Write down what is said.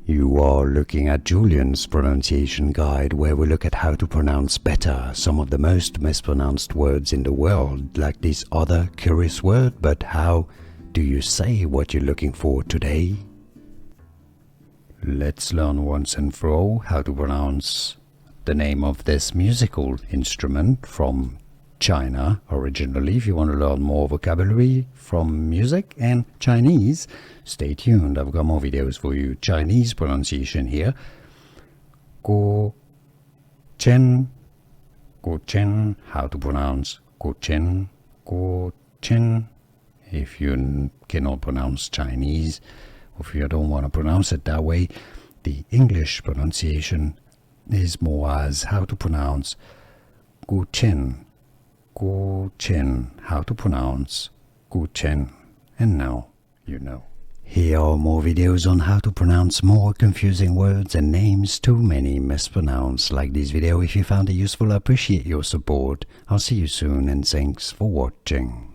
You are looking at Julian's pronunciation guide, where we look at how to pronounce better some of the most mispronounced words in the world, like this other curious word. But how do you say what you're looking for today? Let's learn once and for all how to pronounce the name of this musical instrument from China originally. If you want to learn more vocabulary from music and Chinese, stay tuned. I've got more videos for you. Chinese pronunciation here. Guqin, Guqin. How to pronounce Guqin, Guqin. If you cannot pronounce Chinese, or if you don't want to pronounce it that way, the English pronunciation is more as how to pronounce Guqin, Guqin. How to pronounce Guqin. And now you know. Here are more videos on how to pronounce more confusing words and names too many mispronounced. Like this video if you found it useful. I appreciate your support. I'll see you soon and thanks for watching.